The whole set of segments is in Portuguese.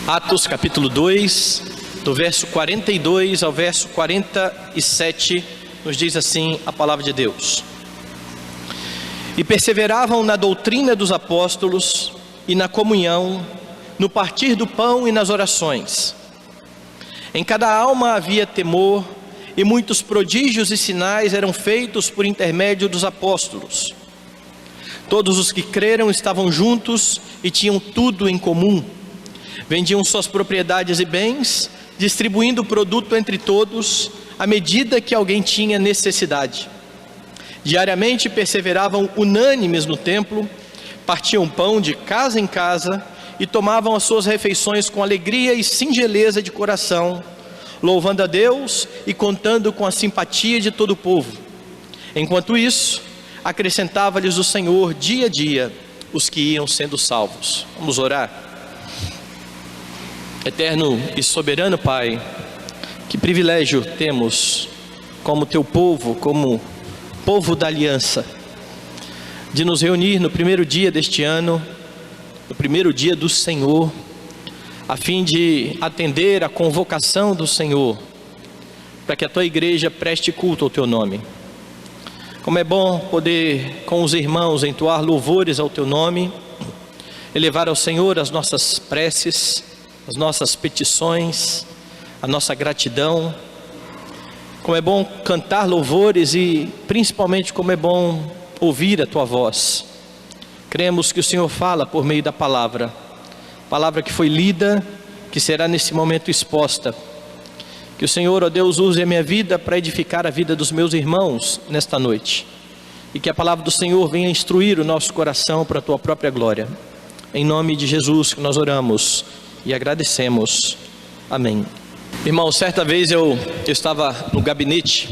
Atos capítulo 2, do verso 42 ao verso 47, nos diz assim a palavra de Deus: E perseveravam na doutrina dos apóstolos e na comunhão, no partir do pão e nas orações. Em cada alma havia temor, e muitos prodígios e sinais eram feitos por intermédio dos apóstolos. Todos os que creram estavam juntos e tinham tudo em comum. Vendiam suas propriedades e bens, distribuindo o produto entre todos, à medida que alguém tinha necessidade. Diariamente perseveravam unânimes no templo, partiam pão de casa em casa e tomavam as suas refeições com alegria e singeleza de coração, louvando a Deus e contando com a simpatia de todo o povo. Enquanto isso, acrescentava-lhes o Senhor dia a dia os que iam sendo salvos. Vamos orar. Eterno e soberano Pai, que privilégio temos como teu povo, como povo da aliança, de nos reunir no primeiro dia deste ano, no primeiro dia do Senhor, a fim de atender a convocação do Senhor, para que a tua igreja preste culto ao teu nome. Como é bom poder com os irmãos entoar louvores ao teu nome, elevar ao Senhor as nossas preces, as nossas petições, a nossa gratidão. Como é bom cantar louvores e principalmente como é bom ouvir a tua voz. Cremos que o Senhor fala por meio da palavra que foi lida, que será nesse momento exposta. Que o Senhor, ó Deus, use a minha vida para edificar a vida dos meus irmãos nesta noite. E que a palavra do Senhor venha instruir o nosso coração para a tua própria glória. Em nome de Jesus que nós oramos e agradecemos. Amém. Irmão, certa vez eu estava no gabinete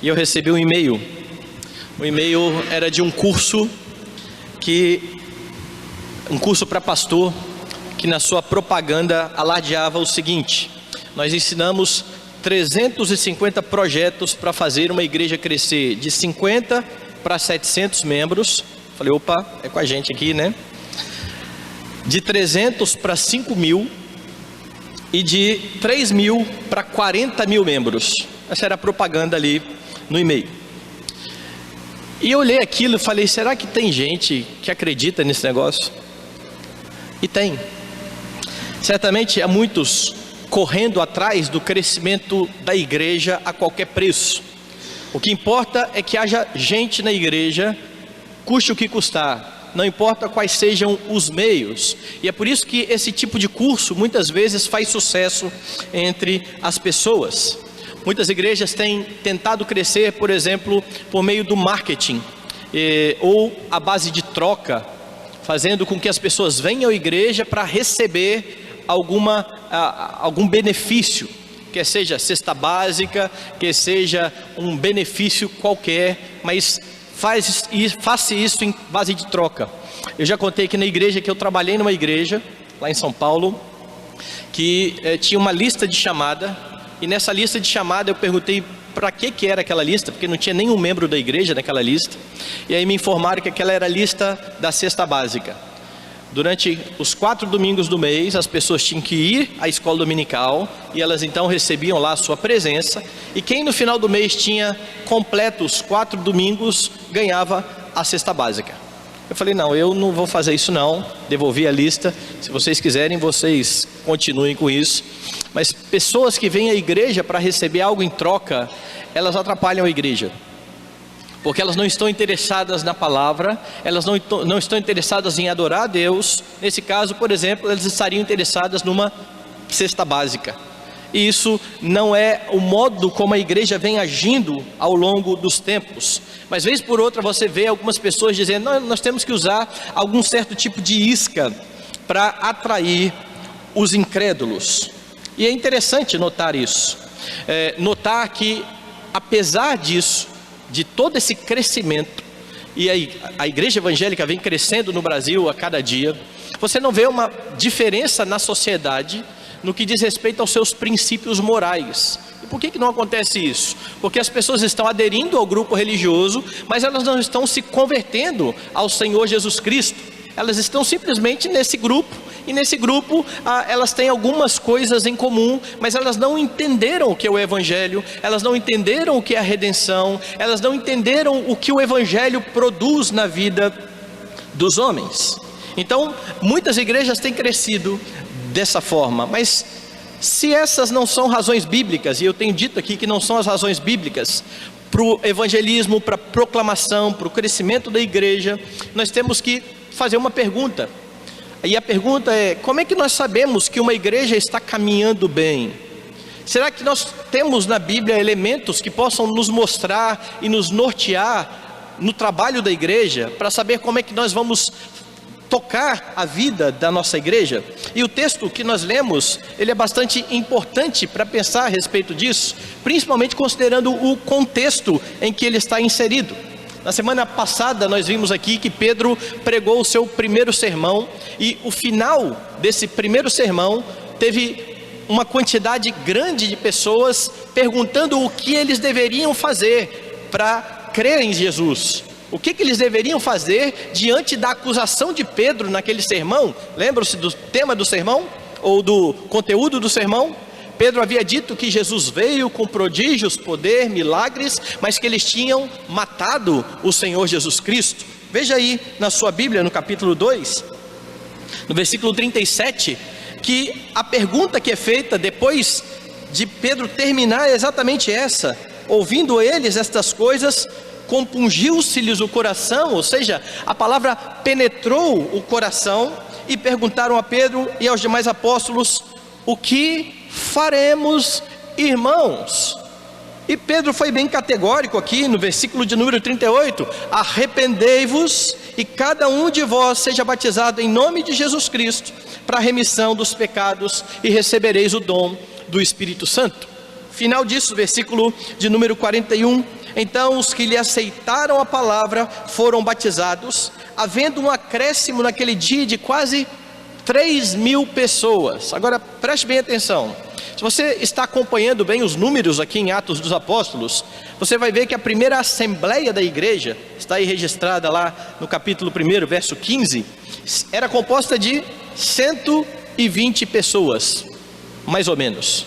e eu recebi um e-mail. O e-mail era de um curso para pastor, que na sua propaganda alardeava o seguinte: nós ensinamos 350 projetos para fazer uma igreja crescer de 50 para 700 membros. Falei, opa, é com a gente aqui, né? De 300 para 5 mil e de 3 mil para 40 mil membros. Essa era a propaganda ali no e-mail. E eu olhei aquilo e falei, será que tem gente que acredita nesse negócio? E tem. Certamente há muitos correndo atrás do crescimento da igreja a qualquer preço. O que importa é que haja gente na igreja, custe o que custar. Não importa quais sejam os meios. E é por isso que esse tipo de curso muitas vezes faz sucesso entre as pessoas. Muitas igrejas têm tentado crescer, por exemplo, por meio do marketing, ou à base de troca, fazendo com que as pessoas venham à igreja para receber algum benefício, que seja cesta básica, que seja um benefício qualquer, mas faça isso em base de troca. Eu já contei que na igreja que eu trabalhei, numa igreja lá em São Paulo, que tinha uma lista de chamada, e nessa lista de chamada eu perguntei para que era aquela lista, porque não tinha nenhum membro da igreja naquela lista, e aí me informaram que aquela era a lista da cesta básica. Durante os 4 domingos do mês, as pessoas tinham que ir à escola dominical, e elas então recebiam lá a sua presença, e quem no final do mês tinha completo os 4 domingos, ganhava a cesta básica. Eu falei, não, eu não vou fazer isso não, devolvi a lista, se vocês quiserem, vocês continuem com isso. Mas pessoas que vêm à igreja para receber algo em troca, elas atrapalham a igreja. Porque elas não estão interessadas na palavra, elas não estão interessadas em adorar a Deus. Nesse caso, por exemplo, elas estariam interessadas numa cesta básica. E isso não é o modo como a igreja vem agindo ao longo dos tempos. Mas vez por outra você vê algumas pessoas dizendo, nós temos que usar algum certo tipo de isca para atrair os incrédulos. E é interessante notar isso. Notar que apesar disso, de todo esse crescimento, e a igreja evangélica vem crescendo no Brasil a cada dia, você não vê uma diferença na sociedade no que diz respeito aos seus princípios morais. E por que não acontece isso? Porque as pessoas estão aderindo ao grupo religioso, mas elas não estão se convertendo ao Senhor Jesus Cristo. Elas estão simplesmente nesse grupo, e nesse grupo elas têm algumas coisas em comum, mas elas não entenderam o que é o Evangelho, elas não entenderam o que é a redenção, elas não entenderam o que o Evangelho produz na vida dos homens. Então, muitas igrejas têm crescido dessa forma, mas se essas não são razões bíblicas, e eu tenho dito aqui que não são as razões bíblicas para o evangelismo, para a proclamação, para o crescimento da igreja, nós temos que fazer uma pergunta. E a pergunta é: como é que nós sabemos que uma igreja está caminhando bem? Será que nós temos na Bíblia elementos que possam nos mostrar e nos nortear no trabalho da igreja, para saber como é que nós vamos tocar a vida da nossa igreja? E o texto que nós lemos, ele é bastante importante para pensar a respeito disso, principalmente considerando o contexto em que ele está inserido. Na semana passada nós vimos aqui que Pedro pregou o seu primeiro sermão, e o final desse primeiro sermão teve uma quantidade grande de pessoas perguntando o que eles deveriam fazer para crer em Jesus. O que eles deveriam fazer diante da acusação de Pedro naquele sermão? Lembram-se do tema do sermão? Ou do conteúdo do sermão? Pedro havia dito que Jesus veio com prodígios, poder, milagres, mas que eles tinham matado o Senhor Jesus Cristo. Veja aí na sua Bíblia, no capítulo 2, no versículo 37, que a pergunta que é feita depois de Pedro terminar é exatamente essa: ouvindo eles estas coisas, compungiu-se-lhes o coração, ou seja, a palavra penetrou o coração, e perguntaram a Pedro e aos demais apóstolos: o que faremos, irmãos? E Pedro foi bem categórico aqui no versículo de número 38: arrependei-vos e cada um de vós seja batizado em nome de Jesus Cristo para a remissão dos pecados, e recebereis o dom do Espírito Santo. Final disso, versículo de número 41: então os que lhe aceitaram a palavra foram batizados, havendo um acréscimo naquele dia de quase 3.000 pessoas. Agora preste bem atenção. Se você está acompanhando bem os números aqui em Atos dos Apóstolos, você vai ver que a primeira assembleia da igreja, está aí registrada lá no capítulo 1, verso 15, era composta de 120 pessoas, mais ou menos.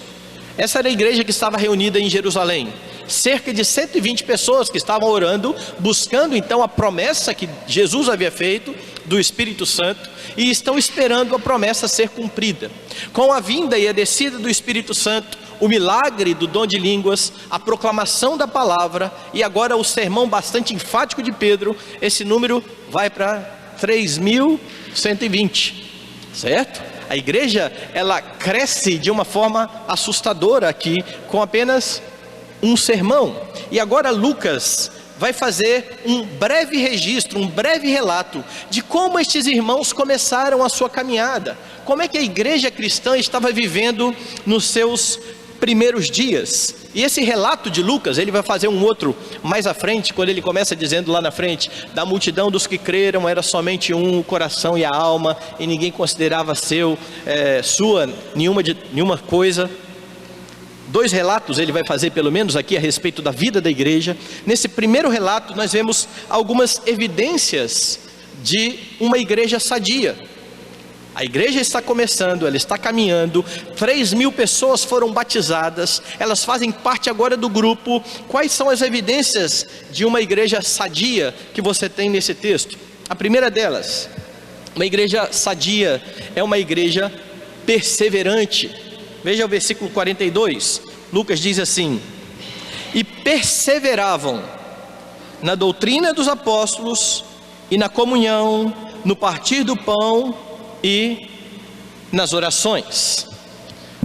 Essa era a igreja que estava reunida em Jerusalém. Cerca de 120 pessoas que estavam orando, buscando então a promessa que Jesus havia feito do Espírito Santo, e estão esperando a promessa ser cumprida. Com a vinda e a descida do Espírito Santo, o milagre do dom de línguas, a proclamação da palavra, e agora o sermão bastante enfático de Pedro, esse número vai para 3.120, certo? A igreja, ela cresce de uma forma assustadora aqui, com apenas um sermão. E agora Lucas vai fazer um breve registro, um breve relato de como estes irmãos começaram a sua caminhada, como é que a igreja cristã estava vivendo nos seus primeiros dias. E esse relato de Lucas, ele vai fazer um outro mais à frente, quando ele começa dizendo lá na frente: da multidão dos que creram era somente um, o coração e a alma, e ninguém considerava sua nenhuma coisa. 2 relatos ele vai fazer pelo menos aqui a respeito da vida da igreja. Nesse primeiro relato nós vemos algumas evidências de uma igreja sadia. A igreja está começando, ela está caminhando, 3.000 pessoas foram batizadas, elas fazem parte agora do grupo. Quais são as evidências de uma igreja sadia que você tem nesse texto? A primeira delas, uma igreja sadia é uma igreja perseverante. Veja o versículo 42, Lucas diz assim: e perseveravam na doutrina dos apóstolos, e na comunhão, no partir do pão e nas orações.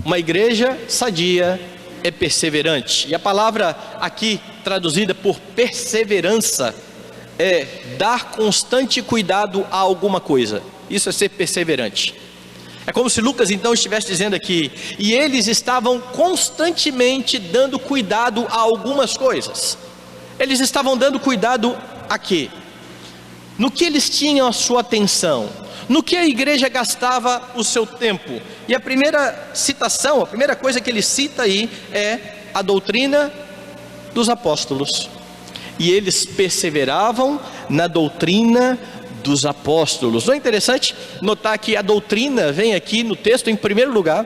Uma igreja sadia é perseverante, e a palavra aqui traduzida por perseverança é dar constante cuidado a alguma coisa. Isso é ser perseverante. É como se Lucas então estivesse dizendo aqui: e eles estavam constantemente dando cuidado a algumas coisas. Eles estavam dando cuidado a quê? No que eles tinham a sua atenção, no que a igreja gastava o seu tempo. E a primeira citação, a primeira coisa que ele cita aí é a doutrina dos apóstolos. E eles perseveravam na doutrina dos apóstolos. Não é interessante notar que a doutrina vem aqui no texto em primeiro lugar,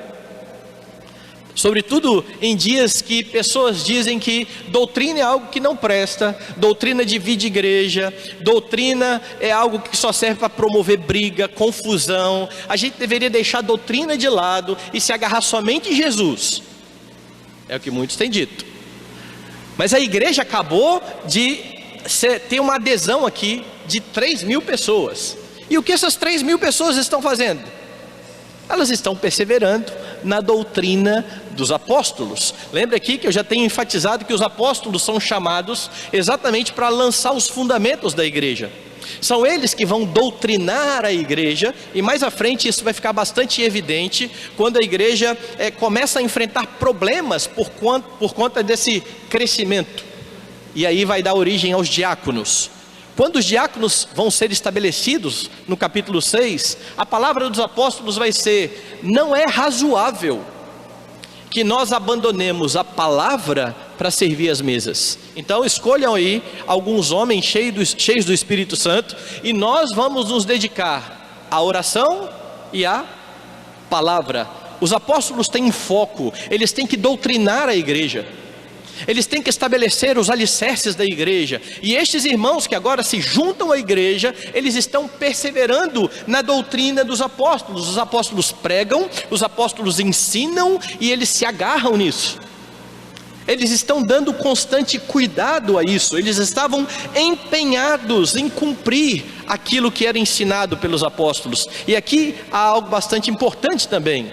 sobretudo em dias que pessoas dizem que doutrina é algo que não presta, doutrina divide igreja, doutrina é algo que só serve para promover briga, confusão. A gente deveria deixar a doutrina de lado e se agarrar somente em Jesus. É o que muitos têm dito. Mas a igreja acabou de ter uma adesão aqui de 3.000 pessoas. E o que essas 3.000 pessoas estão fazendo? Elas estão perseverando na doutrina dos apóstolos. Lembra aqui que eu já tenho enfatizado que os apóstolos são chamados exatamente para lançar os fundamentos da igreja. São eles que vão doutrinar a igreja, e mais à frente isso vai ficar bastante evidente quando a igreja começa a enfrentar problemas por conta desse crescimento. E aí vai dar origem aos diáconos. Quando os diáconos vão ser estabelecidos, no capítulo 6, a palavra dos apóstolos vai ser: não é razoável que nós abandonemos a palavra para servir as mesas. Então escolham aí alguns homens cheios do Espírito Santo, e nós vamos nos dedicar à oração e à palavra. Os apóstolos têm foco, eles têm que doutrinar a igreja. Eles têm que estabelecer os alicerces da igreja. E estes irmãos que agora se juntam à igreja, eles estão perseverando na doutrina dos apóstolos. Os apóstolos pregam, os apóstolos ensinam, e eles se agarram nisso. Eles estão dando constante cuidado a isso. Eles estavam empenhados em cumprir aquilo que era ensinado pelos apóstolos. E aqui há algo bastante importante também.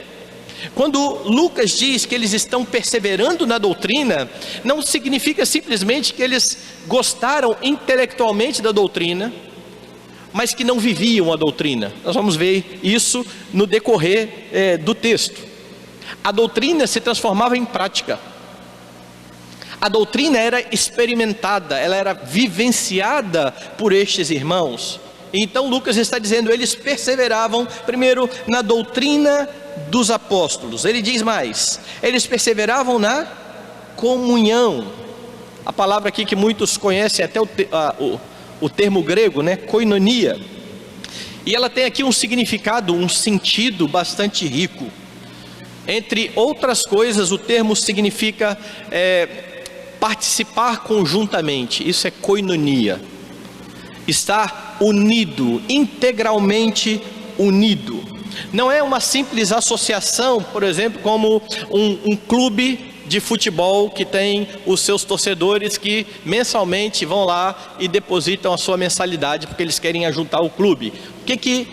Quando Lucas diz que eles estão perseverando na doutrina, não significa simplesmente que eles gostaram intelectualmente da doutrina, mas que não viviam a doutrina. Nós vamos ver isso no decorrer do texto. A doutrina se transformava em prática. A doutrina era experimentada, ela era vivenciada por estes irmãos. Então Lucas está dizendo, eles perseveravam primeiro na doutrina dos apóstolos. Ele diz mais, eles perseveravam na comunhão. A palavra aqui que muitos conhecem, até o termo grego, né? Koinonia. E ela tem aqui um significado, um sentido bastante rico. Entre outras coisas, o termo significa participar conjuntamente. Isso é koinonia. Estar unido, integralmente unido. Não é uma simples associação, por exemplo, como um clube de futebol que tem os seus torcedores que mensalmente vão lá e depositam a sua mensalidade porque eles querem ajudar o clube. O que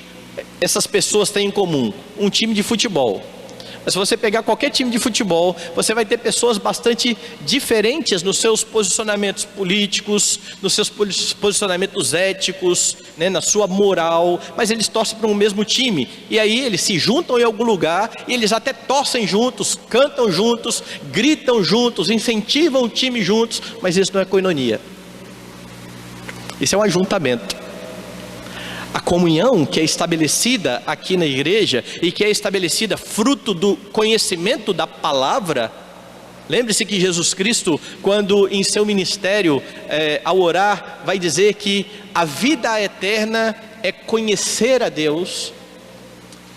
essas pessoas têm em comum? Um time de futebol. Mas se você pegar qualquer time de futebol, você vai ter pessoas bastante diferentes nos seus posicionamentos políticos, nos seus posicionamentos éticos, né, na sua moral, mas eles torcem para um mesmo time. E aí eles se juntam em algum lugar, e eles até torcem juntos, cantam juntos, gritam juntos, incentivam o time juntos, mas isso não é koinonia. Isso é um ajuntamento. A comunhão que é estabelecida aqui na igreja e que é estabelecida fruto do conhecimento da palavra. Lembre-se que Jesus Cristo, quando em seu ministério, ao orar, vai dizer que a vida eterna é conhecer a Deus.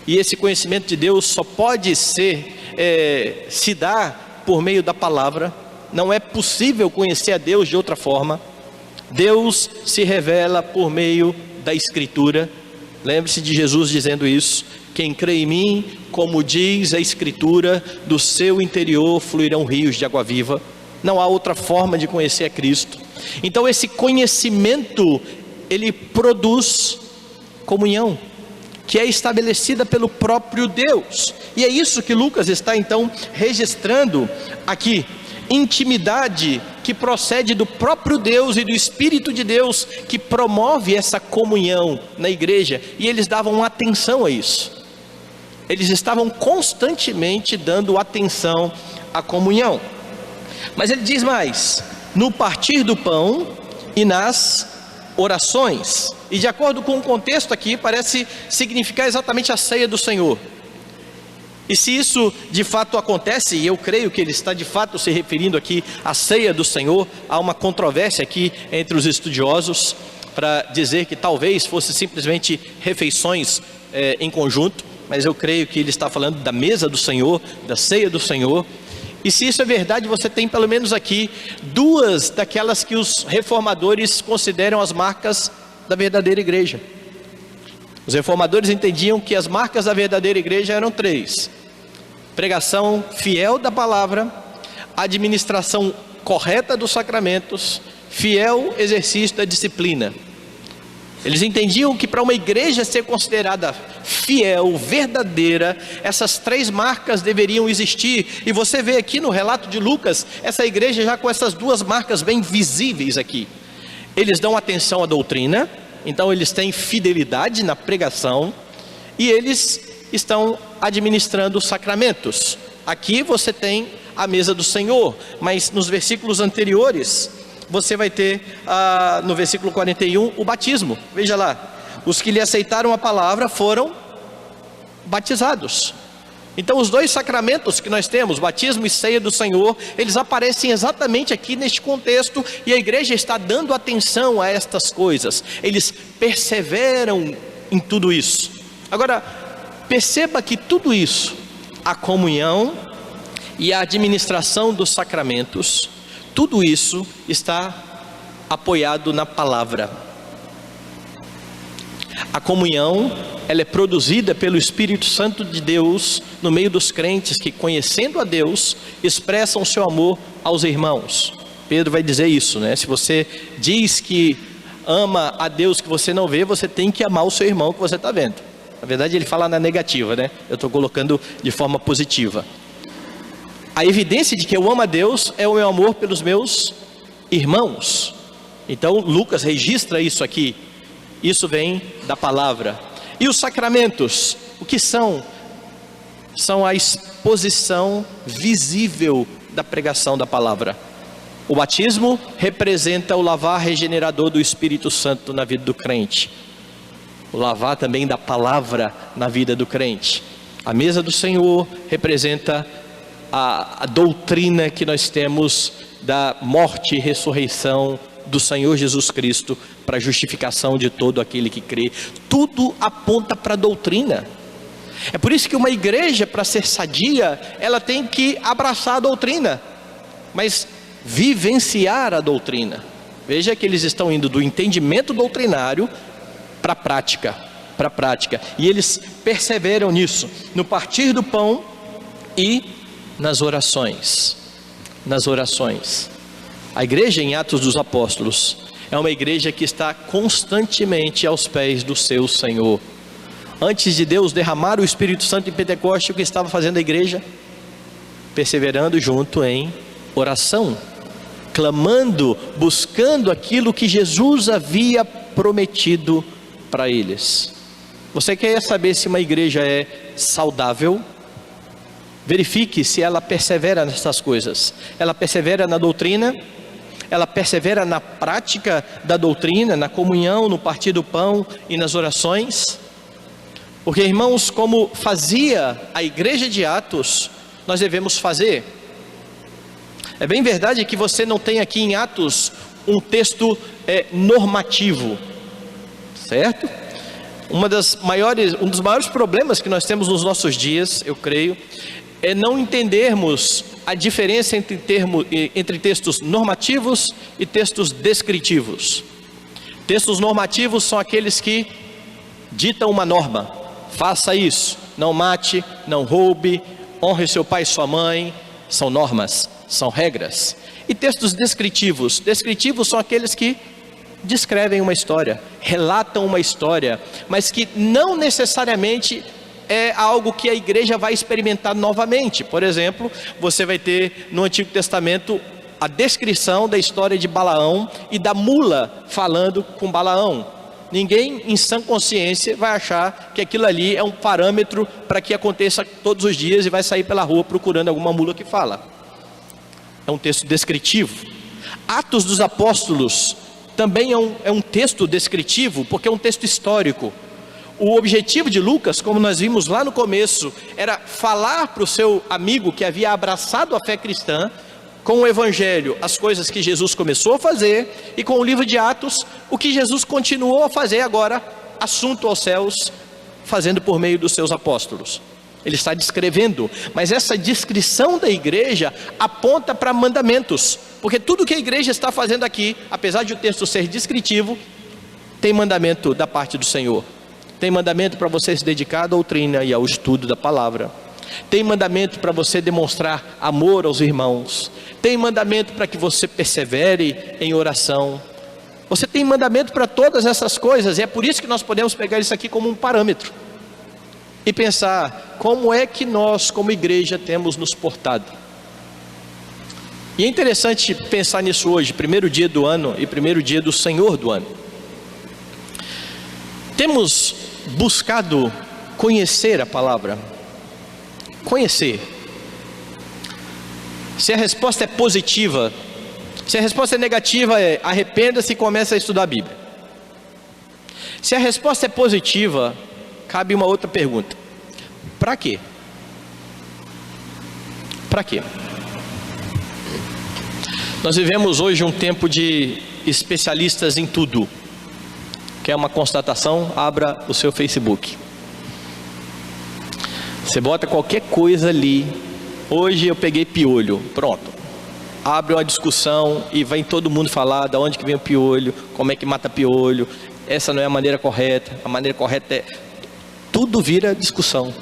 E esse conhecimento de Deus só pode se dar por meio da palavra. Não é possível conhecer a Deus de outra forma. Deus se revela por meio da Escritura. Lembre-se de Jesus dizendo isso: quem crê em mim, como diz a Escritura, do seu interior fluirão rios de água viva. Não há outra forma de conhecer a Cristo. Então esse conhecimento, ele produz comunhão, que é estabelecida pelo próprio Deus. E é isso que Lucas está então registrando aqui. Intimidade que procede do próprio Deus e do Espírito de Deus, que promove essa comunhão na igreja. E eles davam atenção a isso. Eles estavam constantemente dando atenção à comunhão. Mas ele diz mais: no partir do pão e nas orações. E de acordo com o contexto aqui, parece significar exatamente a ceia do Senhor. E se isso de fato acontece, e eu creio que ele está de fato se referindo aqui à ceia do Senhor, há uma controvérsia aqui entre os estudiosos, para dizer que talvez fosse simplesmente refeições em conjunto, mas eu creio que ele está falando da mesa do Senhor, da ceia do Senhor. E se isso é verdade, você tem pelo menos aqui duas daquelas que os reformadores consideram as marcas da verdadeira igreja. Os reformadores entendiam que as marcas da verdadeira igreja eram três: pregação fiel da palavra, administração correta dos sacramentos, fiel exercício da disciplina. Eles entendiam que para uma igreja ser considerada fiel, verdadeira, essas três marcas deveriam existir. E você vê aqui no relato de Lucas, essa igreja já com essas duas marcas bem visíveis aqui. Eles dão atenção à doutrina, então eles têm fidelidade na pregação, e eles estão administrando os sacramentos. Aqui você tem a mesa do Senhor, mas nos versículos anteriores você vai ter no versículo 41 o batismo. Veja lá, os que lhe aceitaram a palavra foram batizados. Então os dois sacramentos que nós temos, batismo e ceia do Senhor, eles aparecem exatamente aqui neste contexto, e a igreja está dando atenção a estas coisas. Eles perseveram em tudo isso. Agora, perceba que tudo isso, a comunhão e a administração dos sacramentos, tudo isso está apoiado na palavra. A comunhão, ela é produzida pelo Espírito Santo de Deus no meio dos crentes que, conhecendo a Deus, expressam o seu amor aos irmãos. Pedro vai dizer isso, né? Se você diz que ama a Deus que você não vê, você tem que amar o seu irmão que você está vendo. Na verdade ele fala na negativa, né? Eu estou colocando de forma positiva. A evidência de que eu amo a Deus é o meu amor pelos meus irmãos. Então Lucas registra isso aqui. Isso vem da palavra. E os sacramentos, o que são? São a exposição visível da pregação da palavra. O batismo representa o lavar regenerador do Espírito Santo na vida do crente. O lavar também da palavra na vida do crente. A mesa do Senhor representa a doutrina que nós temos da morte e ressurreição do Senhor Jesus Cristo para a justificação de todo aquele que crê. Tudo aponta para a doutrina. É por isso que uma igreja, para ser sadia, ela tem que abraçar a doutrina, mas vivenciar a doutrina. Veja que eles estão indo do entendimento doutrinário para a prática, e eles perseveram nisso, no partir do pão e nas orações. A igreja em Atos dos Apóstolos é uma igreja que está constantemente aos pés do seu Senhor. Antes de Deus derramar o Espírito Santo em Pentecostes, o que estava fazendo a igreja? Perseverando junto em oração, clamando, buscando aquilo que Jesus havia prometido para eles. Você quer saber se uma igreja é saudável? Verifique se ela persevera nessas coisas. Ela persevera na doutrina, ela persevera na prática da doutrina, na comunhão, no partir do pão e nas orações. Porque, irmãos, como fazia a igreja de Atos, nós devemos fazer. É bem verdade que você não tem aqui em Atos um texto normativo, certo? Um dos maiores problemas que nós temos nos nossos dias, eu creio, é não entendermos a diferença entre textos normativos e textos descritivos. Textos normativos são aqueles que ditam uma norma: faça isso, não mate, não roube, honre seu pai e sua mãe. São normas, são regras. E textos descritivos são aqueles que descrevem uma história, relatam uma história, mas que não necessariamente é algo que a igreja vai experimentar novamente. Por exemplo, você vai ter no Antigo Testamento a descrição da história de Balaão e da mula falando com Balaão. Ninguém em sã consciência vai achar que aquilo ali é um parâmetro para que aconteça todos os dias e vai sair pela rua procurando alguma mula que fala. É um texto descritivo. Atos dos Apóstolos também é um texto descritivo, porque é um texto histórico. O objetivo de Lucas, como nós vimos lá no começo, era falar para o seu amigo que havia abraçado a fé cristã com o Evangelho as coisas que Jesus começou a fazer, e com o livro de Atos o que Jesus continuou a fazer agora, assunto aos céus, fazendo por meio dos seus apóstolos. Ele está descrevendo, mas essa descrição da igreja aponta para mandamentos, porque tudo que a igreja está fazendo aqui, apesar de o texto ser descritivo, tem mandamento da parte do Senhor. Tem mandamento para você se dedicar à doutrina e ao estudo da palavra. Tem mandamento para você demonstrar amor aos irmãos. Tem mandamento para que você persevere em oração. Você tem mandamento para todas essas coisas, e é por isso que nós podemos pegar isso aqui como um parâmetro e pensar como é que nós como igreja temos nos portado. E é interessante pensar nisso hoje, primeiro dia do ano e primeiro dia do Senhor do ano. Temos buscado conhecer a palavra? Conhecer. Se a resposta é positiva, se a resposta é negativa, é arrependa-se e comece a estudar a Bíblia. Se a resposta é positiva, cabe uma outra pergunta: para quê? Para quê? Nós vivemos hoje um tempo de especialistas em tudo. Quer uma constatação? Abra o seu Facebook. Você bota qualquer coisa ali. Hoje eu peguei piolho. Pronto. Abre uma discussão e vem todo mundo falar de onde que vem o piolho, como é que mata piolho. Essa não é a maneira correta. A maneira correta é... Tudo vira discussão.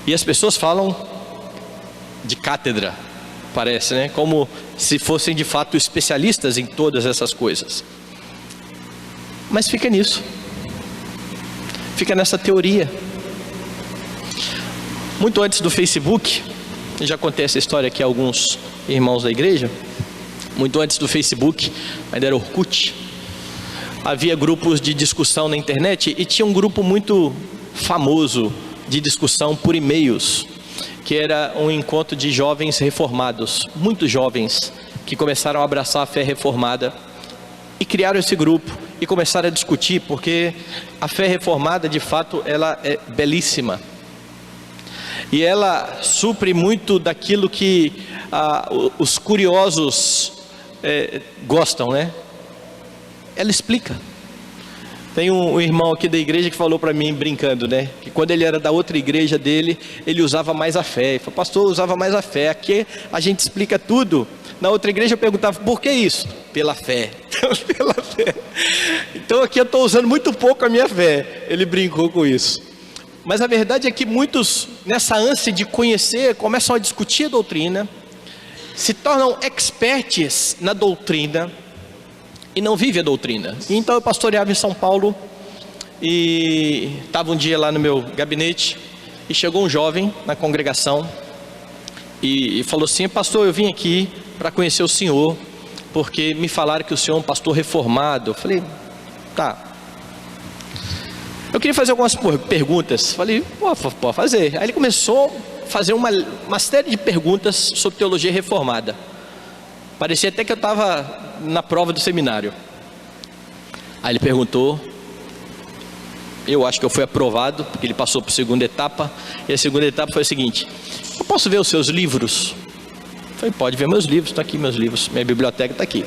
E as pessoas falam de cátedra, parece, né? Como se fossem de fato especialistas em todas essas coisas. Mas fica nisso. Fica nessa teoria. Muito antes do Facebook, já contei essa história aqui a alguns irmãos da igreja. Muito antes do Facebook, ainda era Orkut, havia grupos de discussão na internet, e tinha um grupo muito famoso de discussão por e-mails, que era um encontro de jovens reformados, muitos jovens que começaram a abraçar a fé reformada e criaram esse grupo e começaram a discutir, porque a fé reformada de fato ela é belíssima e ela supre muito daquilo que os curiosos gostam, né? Ela explica. Tem um irmão aqui da igreja que falou para mim, brincando, né? Que quando ele era da outra igreja dele, ele usava mais a fé. Ele falou: pastor, eu usava mais a fé. Aqui a gente explica tudo. Na outra igreja eu perguntava: por que isso? Pela fé. Pela fé. Então aqui eu estou usando muito pouco a minha fé. Ele brincou com isso. Mas a verdade é que muitos, nessa ânsia de conhecer, começam a discutir a doutrina, se tornam experts na doutrina e não vivem a doutrina. E então eu pastoreava em São Paulo e estava um dia lá no meu gabinete e chegou um jovem na congregação e falou assim: pastor, eu vim aqui para conhecer o senhor, porque me falaram que o senhor é um pastor reformado. Eu falei: tá. Eu queria fazer algumas perguntas. Falei: pode fazer. Aí ele começou a fazer uma série de perguntas sobre teologia reformada. Parecia até que eu estava na prova do seminário. Aí ele perguntou, eu acho que eu fui aprovado, porque ele passou para a segunda etapa. E a segunda etapa foi a seguinte: eu posso ver os seus livros? Eu falei: pode ver meus livros, estão aqui meus livros, minha biblioteca está aqui.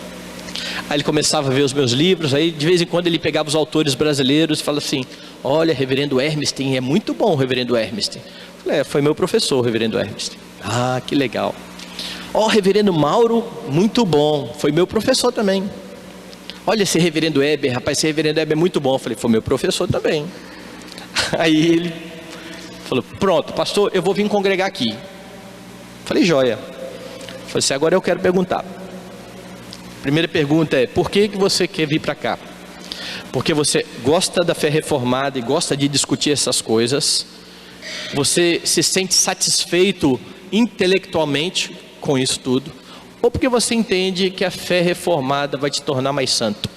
Aí ele começava a ver os meus livros, aí de vez em quando ele pegava os autores brasileiros e falava assim: olha, reverendo Hermiston, é muito bom o reverendo Hermiston. Eu falei: foi meu professor, o reverendo Hermiston. Ah, que legal. Ó, reverendo Mauro, muito bom, foi meu professor também. Olha esse reverendo Heber, rapaz, esse reverendo Heber é muito bom. Eu falei: foi meu professor também. Aí ele falou: pronto, pastor, eu vou vir congregar aqui. Eu falei: joia. Eu falei assim: agora eu quero perguntar. Primeira pergunta é: por que você quer vir para cá? Porque você gosta da fé reformada e gosta de discutir essas coisas? Você se sente satisfeito intelectualmente com isso tudo? Ou porque você entende que a fé reformada vai te tornar mais santo?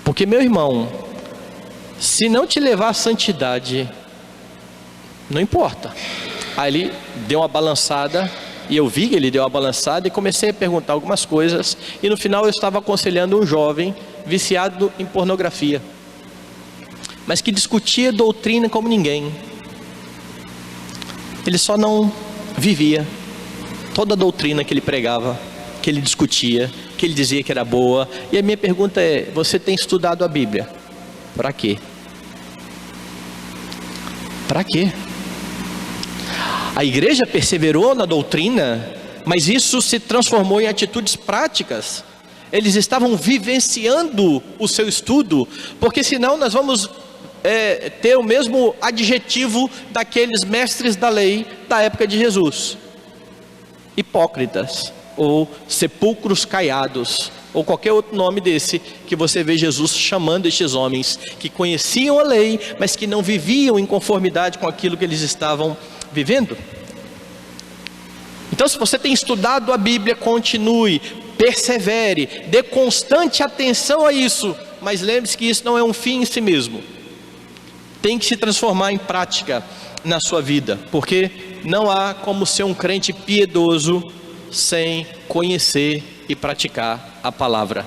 Porque, meu irmão, se não te levar à santidade, não importa. Aí ele deu uma balançada, e eu vi que ele deu uma balançada, e comecei a perguntar algumas coisas, e no final eu estava aconselhando um jovem viciado em pornografia, mas que discutia doutrina como ninguém. Ele só não vivia. toda a doutrina que ele pregava, que ele discutia, que ele dizia que era boa. E a minha pergunta é: você tem estudado a Bíblia? Para quê? Para quê? A igreja perseverou na doutrina, mas isso se transformou em atitudes práticas. Eles estavam vivenciando o seu estudo, porque senão nós vamos ter o mesmo adjetivo daqueles mestres da lei da época de Jesus: hipócritas, ou sepulcros caiados, ou qualquer outro nome desse que você vê Jesus chamando estes homens, que conheciam a lei, mas que não viviam em conformidade com aquilo que eles estavam vivendo. Então, se você tem estudado a Bíblia, continue, persevere, dê constante atenção a isso, mas lembre-se que isso não é um fim em si mesmo. Tem que se transformar em prática na sua vida, porque não há como ser um crente piedoso sem conhecer e praticar a palavra.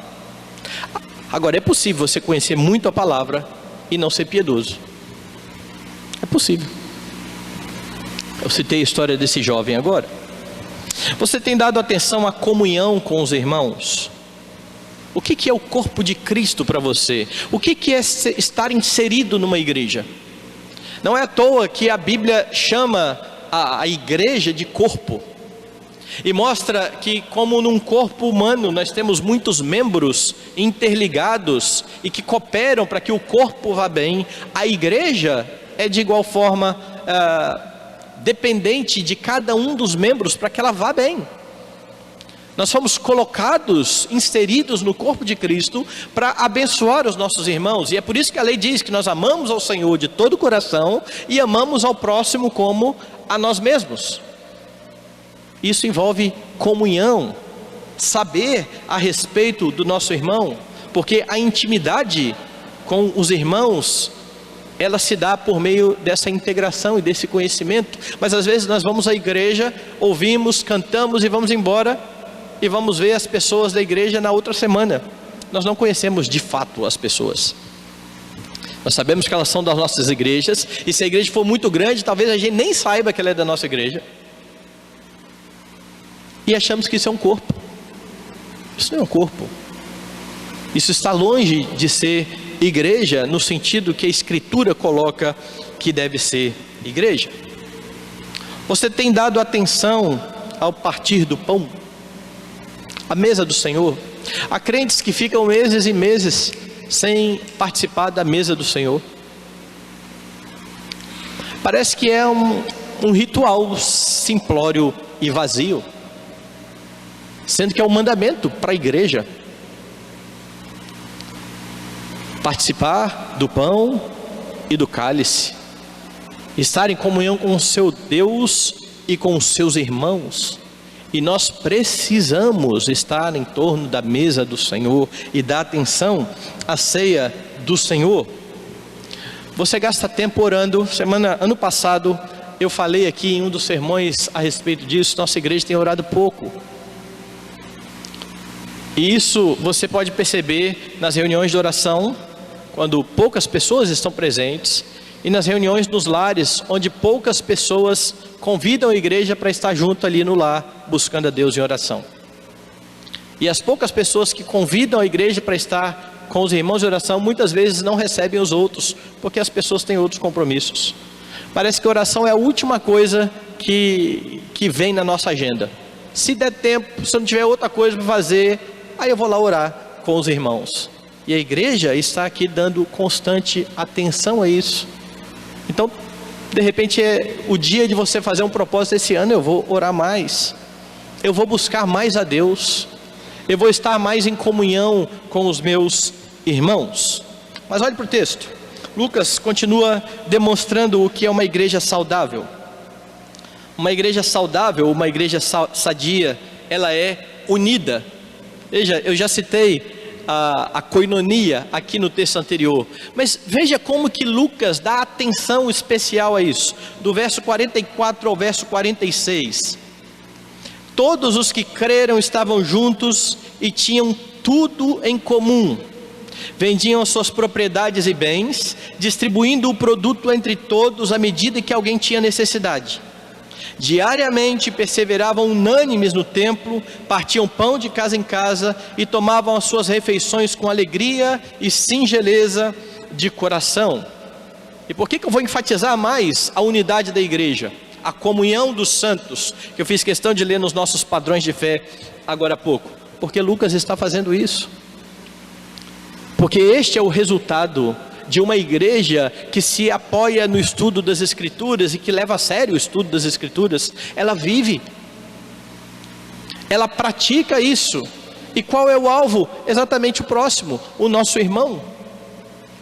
Agora, é possível você conhecer muito a palavra e não ser piedoso. É possível. Eu citei a história desse jovem agora. Você tem dado atenção à comunhão com os irmãos? O que é o corpo de Cristo para você? O que é estar inserido numa igreja? Não é à toa que a Bíblia chama a igreja de corpo, e mostra que, como num corpo humano nós temos muitos membros interligados e que cooperam para que o corpo vá bem, a igreja é de igual forma dependente de cada um dos membros para que ela vá bem. Nós fomos colocados, inseridos no corpo de Cristo para abençoar os nossos irmãos, e é por isso que a lei diz que nós amamos ao Senhor de todo o coração e amamos ao próximo como a nós mesmos. Isso envolve comunhão, saber a respeito do nosso irmão, porque a intimidade com os irmãos, ela se dá por meio dessa integração e desse conhecimento. Mas às vezes nós vamos à igreja, ouvimos, cantamos e vamos embora, e vamos ver as pessoas da igreja na outra semana. Nós não conhecemos de fato as pessoas. Nós sabemos que elas são das nossas igrejas, e se a igreja for muito grande, talvez a gente nem saiba que ela é da nossa igreja, e achamos que isso é um corpo. Isso não é um corpo. Isso está longe de ser igreja no sentido que a Escritura coloca que deve ser igreja. Você tem dado atenção ao partir do pão, à mesa do Senhor? Há crentes que ficam meses e meses sem participar da mesa do Senhor. Parece que é um ritual simplório e vazio, sendo que é um mandamento para a igreja participar do pão e do cálice, estar em comunhão com o seu Deus e com os seus irmãos. E nós precisamos estar em torno da mesa do Senhor e dar atenção à ceia do Senhor. Você gasta tempo orando. Ano passado eu falei aqui em um dos sermões a respeito disso. Nossa igreja tem orado pouco. E isso você pode perceber nas reuniões de oração, quando poucas pessoas estão presentes, e nas reuniões nos lares, onde poucas pessoas convidam a igreja para estar junto ali no lar, buscando a Deus em oração. E as poucas pessoas que convidam a igreja para estar com os irmãos em oração, muitas vezes não recebem os outros, porque as pessoas têm outros compromissos. Parece que a oração é a última coisa que vem na nossa agenda. Se der tempo, se eu não tiver outra coisa para fazer, aí eu vou lá orar com os irmãos. E a igreja está aqui dando constante atenção a isso. Então, de repente é o dia de você fazer um propósito. Esse ano eu vou orar mais, eu vou buscar mais a Deus, eu vou estar mais em comunhão com os meus irmãos. Mas olhe para o texto. Lucas continua demonstrando o que é uma igreja saudável. Uma igreja saudável, uma igreja sadia, ela é unida. Veja, eu já citei a koinonia aqui no texto anterior, mas veja como que Lucas dá atenção especial a isso. Do verso 44 ao verso 46. Todos os que creram estavam juntos e tinham tudo em comum. Vendiam suas propriedades e bens, distribuindo o produto entre todos à medida que alguém tinha necessidade. Diariamente perseveravam unânimes no templo, partiam pão de casa em casa e tomavam as suas refeições com alegria e singeleza de coração. E por que eu vou enfatizar mais a unidade da igreja? A comunhão dos santos, que eu fiz questão de ler nos nossos padrões de fé agora há pouco. Porque Lucas está fazendo isso. Porque este é o resultado de uma igreja que se apoia no estudo das Escrituras e que leva a sério o estudo das Escrituras. Ela vive, ela pratica isso. E qual é o alvo? Exatamente o próximo, o nosso irmão.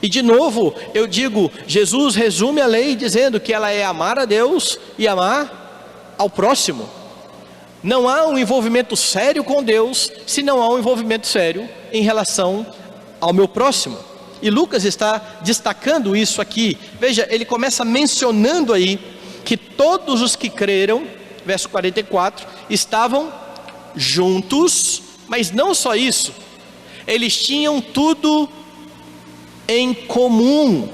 E de novo, eu digo, Jesus resume a lei dizendo que ela é amar a Deus e amar ao próximo. Não há um envolvimento sério com Deus se não há um envolvimento sério em relação ao meu próximo. E Lucas está destacando isso aqui. Veja, ele começa mencionando aí que todos os que creram, verso 44, estavam juntos, mas não só isso, eles tinham tudo em comum.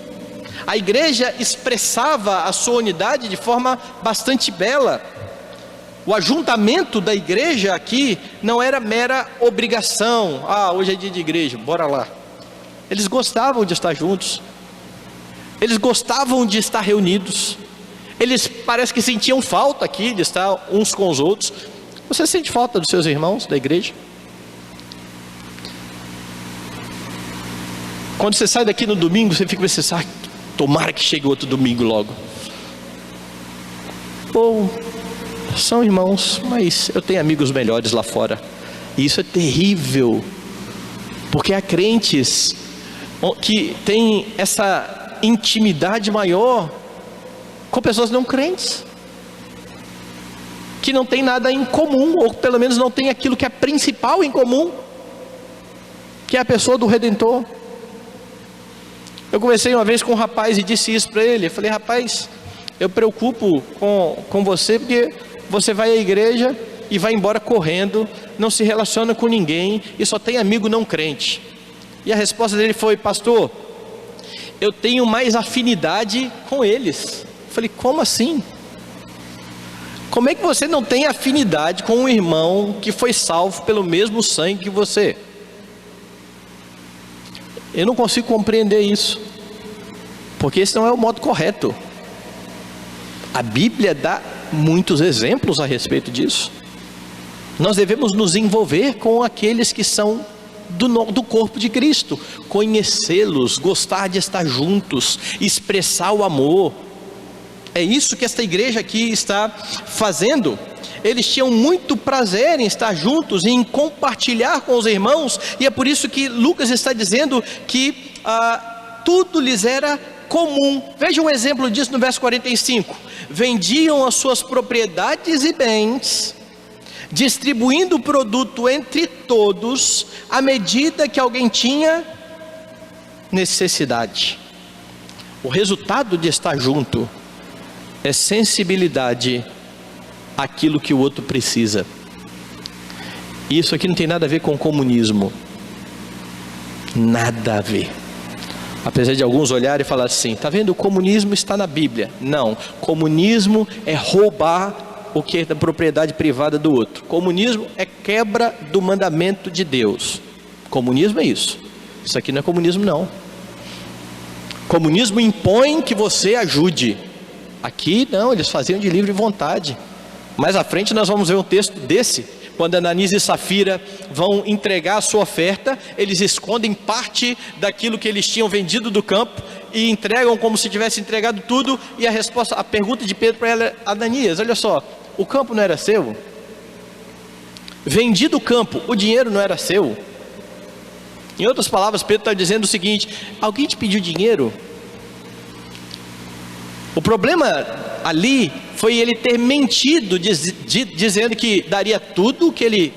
A igreja expressava a sua unidade de forma bastante bela. O ajuntamento da igreja aqui não era mera obrigação. Hoje é dia de igreja, bora lá. Eles gostavam de estar juntos, eles gostavam de estar reunidos, eles parece que sentiam falta aqui de estar uns com os outros. Você sente falta dos seus irmãos da igreja? Quando você sai daqui no domingo, você fica pensando, tomara que chegue outro domingo logo. Ou são irmãos, mas eu tenho amigos melhores lá fora. E isso é terrível, porque há crentes que têm essa intimidade maior com pessoas não crentes, que não tem nada em comum, ou pelo menos não tem aquilo que é principal em comum, que é a pessoa do Redentor. Eu conversei uma vez com um rapaz e disse isso para ele. Eu falei, rapaz, eu preocupo com você, porque você vai à igreja e vai embora correndo, não se relaciona com ninguém e só tem amigo não crente. E a resposta dele foi, pastor, eu tenho mais afinidade com eles. Eu falei, como assim? Como é que você não tem afinidade com um irmão que foi salvo pelo mesmo sangue que você? Eu não consigo compreender isso, porque esse não é o modo correto. A Bíblia dá muitos exemplos a respeito disso. Nós devemos nos envolver com aqueles que são do corpo de Cristo, conhecê-los, gostar de estar juntos, expressar o amor. É isso que esta igreja aqui está fazendo. Eles tinham muito prazer em estar juntos, em compartilhar com os irmãos, e é por isso que Lucas está dizendo que tudo lhes era comum. Veja um exemplo disso no verso 45. Vendiam as suas propriedades e bens, distribuindo o produto entre todos, à medida que alguém tinha necessidade. O resultado de estar junto é sensibilidade àquilo que o outro precisa. Isso aqui não tem nada a ver com comunismo, nada a ver. Apesar de alguns olharem e falar assim, está vendo, o comunismo está na Bíblia. Não, comunismo é roubar o que é da propriedade privada do outro. Comunismo é quebra do mandamento de Deus. Comunismo é isso. Isso aqui não é comunismo não. Comunismo impõe que você ajude. Aqui não, eles faziam de livre vontade. Mais à frente nós vamos ver um texto desse, quando Ananias e Safira vão entregar a sua oferta, eles escondem parte daquilo que eles tinham vendido do campo e entregam como se tivesse entregado tudo. E a pergunta de Pedro para ela é, Ananias, olha só, o campo não era seu? Vendido o campo, o dinheiro não era seu? Em outras palavras, Pedro está dizendo o seguinte, alguém te pediu dinheiro? O problema ali foi ele ter mentido, dizendo que daria tudo que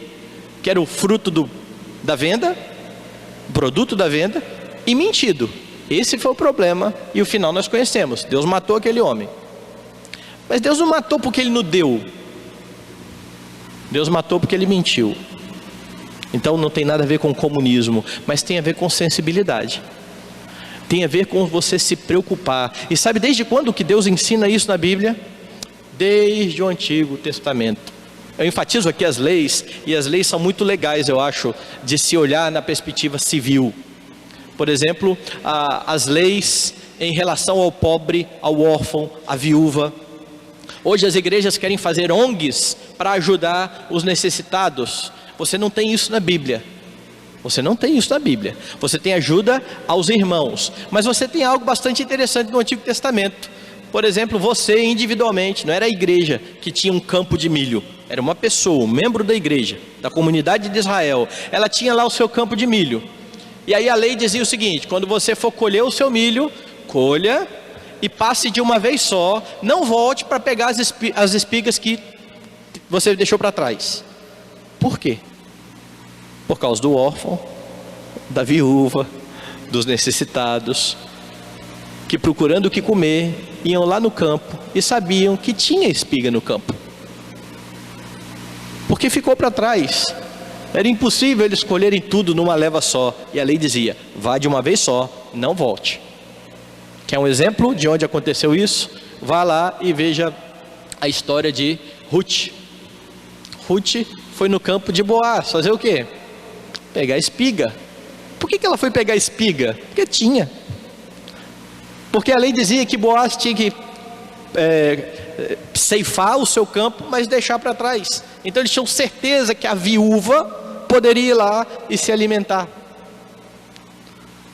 era o fruto da venda, o produto da venda, e mentido. Esse foi o problema, e o final nós conhecemos. Deus matou aquele homem. Mas Deus não matou porque ele não deu. Deus matou porque ele mentiu. Então não tem nada a ver com comunismo, mas tem a ver com sensibilidade. Tem a ver com você se preocupar. E sabe desde quando que Deus ensina isso na Bíblia? desde o Antigo Testamento. Eu enfatizo aqui as leis, e as leis são muito legais, eu acho, de se olhar na perspectiva civil. Por exemplo, as leis em relação ao pobre, ao órfão, à viúva. Hoje as igrejas querem fazer ONGs para ajudar os necessitados. Você não tem isso na Bíblia. Você não tem isso na Bíblia. Você tem ajuda aos irmãos. Mas você tem algo bastante interessante no Antigo Testamento. Por exemplo, você individualmente, não era a igreja que tinha um campo de milho. Era uma pessoa, um membro da igreja, da comunidade de Israel. Ela tinha lá o seu campo de milho. E aí a lei dizia o seguinte: quando você for colher o seu milho, colha e passe de uma vez só. Não volte para pegar as espigas que você deixou para trás. Por quê? Por causa do órfão, da viúva, dos necessitados, que procurando o que comer, iam lá no campo e sabiam que tinha espiga no campo. Porque ficou para trás. Era impossível eles colherem tudo numa leva só. E a lei dizia: vá de uma vez só, não volte. Quer um exemplo de onde aconteceu isso? Vá lá e veja a história de Ruth. Ruth foi no campo de Boaz fazer o quê? Pegar espiga. Por que ela foi pegar espiga? Porque tinha. Porque a lei dizia que Boaz tinha que ceifar o seu campo, mas deixar para trás. Então eles tinham certeza que a viúva poderia ir lá e se alimentar.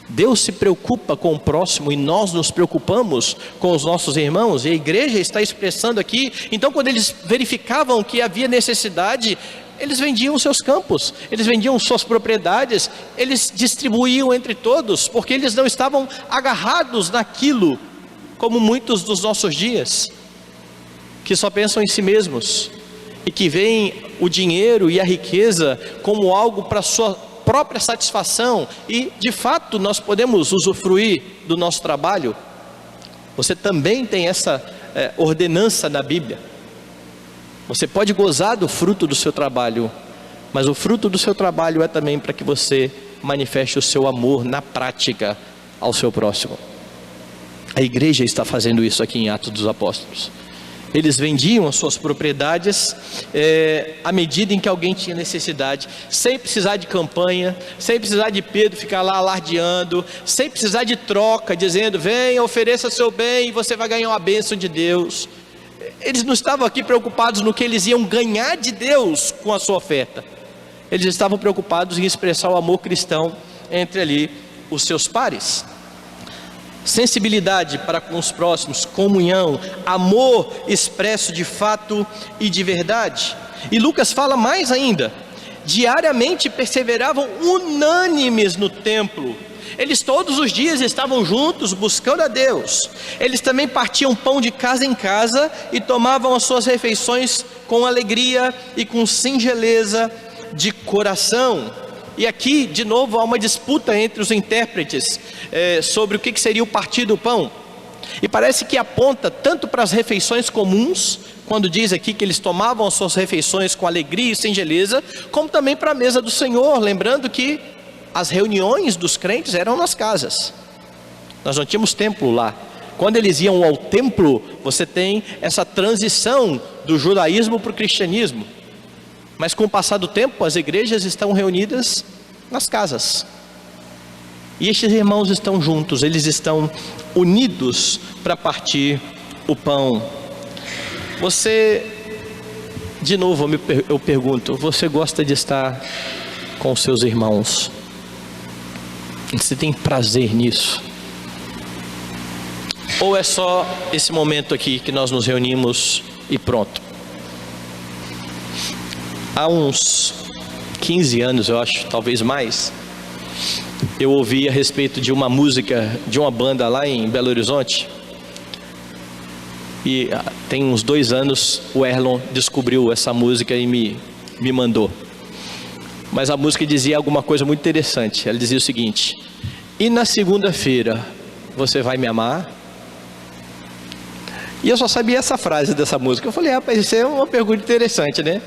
Deus se preocupa com o próximo, e nós nos preocupamos com os nossos irmãos, e a igreja está expressando aqui. Então, quando eles verificavam que havia necessidade, eles vendiam seus campos, eles vendiam suas propriedades, eles distribuíam entre todos, porque eles não estavam agarrados naquilo, como muitos dos nossos dias, que só pensam em si mesmos, e que veem o dinheiro e a riqueza como algo para sua própria satisfação. E de fato nós podemos usufruir do nosso trabalho. Você também tem essa ordenança na Bíblia. Você pode gozar do fruto do seu trabalho, mas o fruto do seu trabalho é também para que você manifeste o seu amor na prática ao seu próximo. A igreja está fazendo isso aqui em Atos dos Apóstolos. Eles vendiam as suas propriedades à medida em que alguém tinha necessidade, sem precisar de campanha, sem precisar de Pedro ficar lá alardeando, sem precisar de troca, dizendo: venha, ofereça seu bem e você vai ganhar uma bênção de Deus. Eles não estavam aqui preocupados no que eles iam ganhar de Deus com a sua oferta. Eles estavam preocupados em expressar o amor cristão entre ali os seus pares. Sensibilidade para com os próximos, comunhão, amor expresso de fato e de verdade. E Lucas fala mais ainda: diariamente perseveravam unânimes no templo. Eles todos os dias estavam juntos buscando a Deus. Eles também partiam pão de casa em casa e tomavam as suas refeições com alegria e com singeleza de coração. E aqui de novo há uma disputa entre os intérpretes sobre o que seria o partir do pão. E parece que aponta tanto para as refeições comuns, quando diz aqui que eles tomavam as suas refeições com alegria e singeleza, como também para a mesa do Senhor, lembrando que as reuniões dos crentes eram nas casas. Nós não tínhamos templo lá. Quando eles iam ao templo, você tem essa transição do judaísmo para o cristianismo. Mas com o passar do tempo, as igrejas estão reunidas nas casas. E estes irmãos estão juntos, eles estão unidos para partir o pão. Você, de novo eu pergunto, você gosta de estar com os seus irmãos? Você tem prazer nisso? Ou é só esse momento aqui que nós nos reunimos e pronto? Há uns 15 anos, eu acho, talvez mais, eu ouvi a respeito de uma música de uma banda lá em Belo Horizonte. E tem uns 2 anos o Erlon descobriu essa música e me mandou. Mas a música dizia alguma coisa muito interessante. Ela dizia o seguinte: e na segunda-feira você vai me amar? E eu só sabia essa frase dessa música. Eu falei: rapaz, isso é uma pergunta interessante, né?